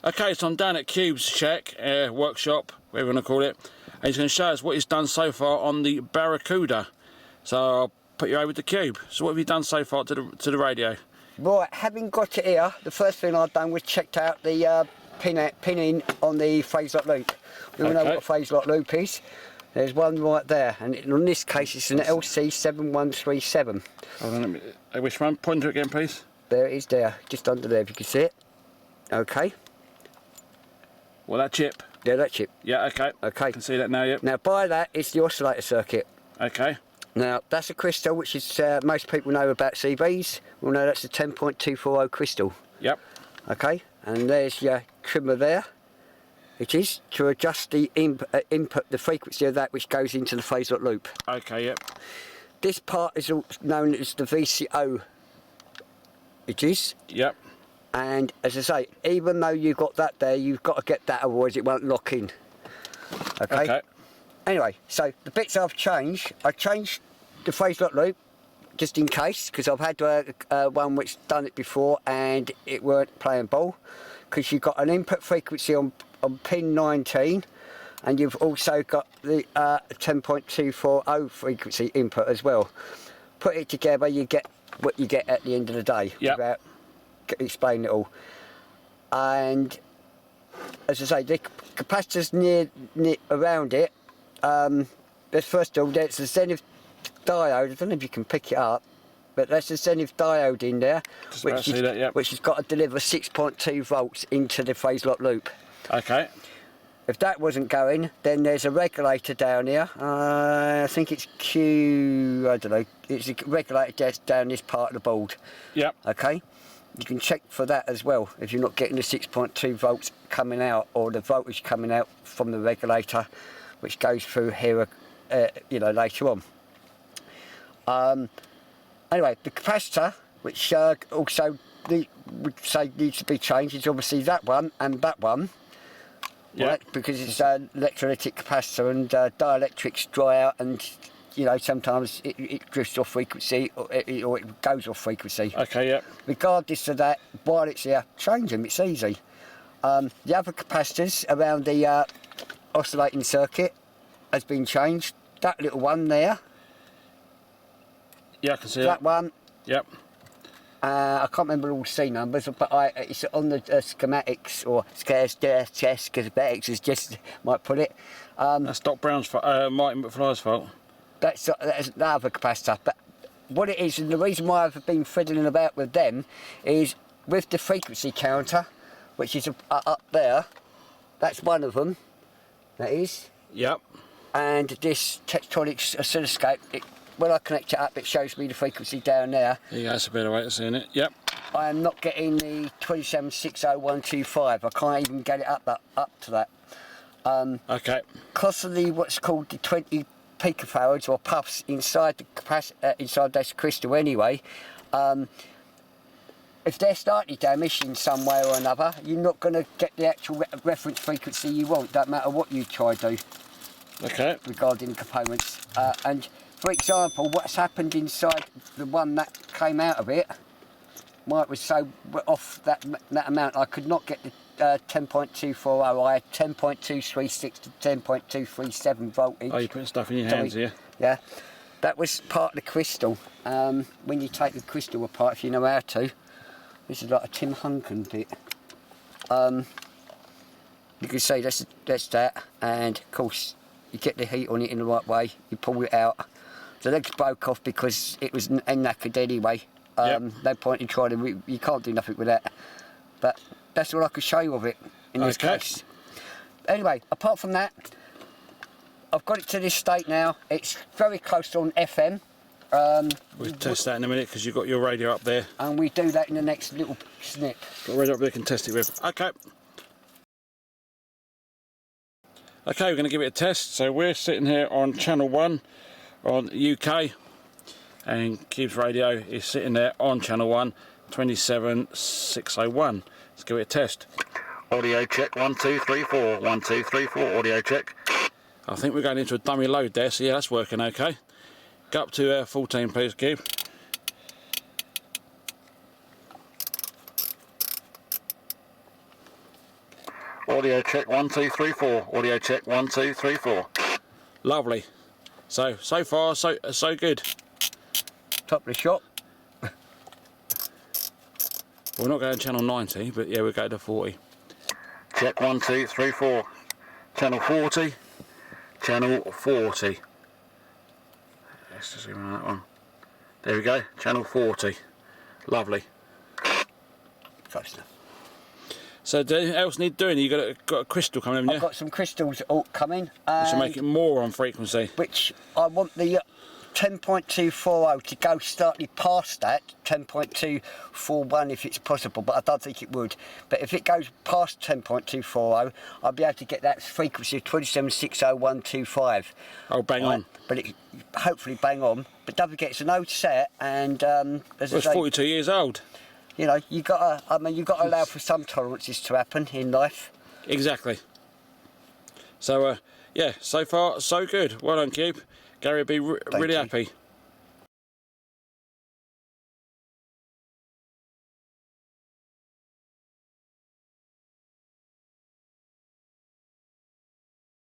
Okay, so I'm down at Cube's check, workshop, whatever you want to call it, and he's going to show us what he's done so far on the Barracuda. So I'll put you over to Cube. So what have you done so far to the radio? Right, having got it here, the first thing I've done was checked out the pinning on the phase lock loop. We all know what a phase lock loop is. There's one right there, and in this case it's an LC7137. Hold on, which one? Point to it again, please. There it is there, just under there if you can see it. Okay. Well, that chip? Yeah, that chip. Yeah, okay. Okay. I can see that now, yep. Now by that, it's the oscillator circuit. Okay. Now, that's a crystal, which is, most people know about CBs. Well, no, that's a 10.240 crystal. Yep. Okay, and there's your trimmer there. It is to adjust the input, the frequency of that which goes into the phase lock loop. Okay, yep. This part is known as the VCO. It is. Yep. And as I say, even though you've got that there, you've got to get that, otherwise it won't lock in. Okay. Okay. Anyway, so the bits I've changed, I changed the phase lock loop just in case, because I've had one which done it before and it weren't playing ball, because you've got an input frequency on pin 19 and you've also got the 10.240 frequency input as well. Put it together, you get what you get at the end of the day. Yep. Without explaining it all. And as I say, the capacitors near around it, there's first of all, there's a zenith diode. I don't know if you can pick it up, but there's a zenith diode in there which has got to deliver 6.2 volts into the phase lock loop. Okay. If that wasn't going, then there's a regulator down here. I think it's Q, I don't know, it's a regulator just down this part of the board. Yep. Okay. You can check for that as well if you're not getting the 6.2 volts coming out, or the voltage coming out from the regulator, which goes through here, you know, later on. Anyway, the capacitor, which also would say needs to be changed, is obviously that one and that one. Yeah. Right? Because it's an electrolytic capacitor, and dielectrics dry out, and you know, sometimes it drifts off frequency, or it goes off frequency. Okay, yep. Regardless of that, while it's here, change them, it's easy. The other capacitors around the oscillating circuit has been changed. That little one there. Yeah, I can see that one. Yep. I can't remember all C numbers, but it's on the schematics, or schematics, as just might put it. That's Doc Brown's fault, Martin McFly's fault. That's the other capacitor. But what it is, and the reason why I've been fiddling about with them, is with the frequency counter, which is up there. That's one of them. That is. Yep. And this Tektronix oscilloscope, when I connect it up, it shows me the frequency down there. Yeah, that's a better way of seeing it. Yep. I am not getting the 2760125. I can't even get it up to that. Okay. Because of the what's called the 20 picofarads or puffs inside the inside this crystal anyway, if they're slightly damaged in some way or another, you're not going to get the actual reference frequency you want. Don't matter what you try to do. Okay. Regarding the components, and for example, what's happened inside the one that came out of it, why it was so off that amount, I could not get the 10.240. I had 10.236 to 10.237 voltage. Oh, you're putting stuff in your hands here? Yeah. That was part of the crystal. When you take the crystal apart, if you know how to, this is like a Tim Hunkin bit. You can see that's that, and of course you get the heat on it in the right way, you pull it out. The legs broke off because it was knackered anyway. Yep. No point in trying to, you can't do nothing with that. But that's all I could show you of it in this case. Anyway, apart from that, I've got it to this state now. It's very close to on FM. We'll test that in a minute because you've got your radio up there. And we do that in the next little snip. Got a radio up there, can test it with. Okay. Okay, we're going to give it a test. So we're sitting here on channel 1 on UK, and Cube's radio is sitting there on channel 1, 27601. Let's give it a test. Audio check, 1 2 3 4, 1 2 3 4. Audio check. I think we're going into a dummy load there, so yeah, that's working okay. Go up to 14, please, Cube. Audio check 1 2 3 4. Audio check 1 2 3 4. Lovely. So far so good. Top of the shop. We're not going channel 90, but yeah, we'll go to 40. Check 1 2 3 4. Channel 40. Channel 40. Let's just zoom in on that one. There we go. Channel 40. Lovely. Close enough. So, do anything else need doing? You got a crystal coming in, yeah? I've got some crystals all coming. Which will make it more on frequency. Which I want the 10.240 to go slightly past that, 10.241 if it's possible, but I don't think it would. But if it goes past 10.240, I'll be able to get that frequency of 2760.125. Oh, bang on. But it hopefully bang on. But don't forget, it's an old set, and as I It's say, 42 years old. you know, you've got to allow for some tolerances to happen in life. Exactly. So, yeah, so far so good. Well done, Cube. Gary will be really happy.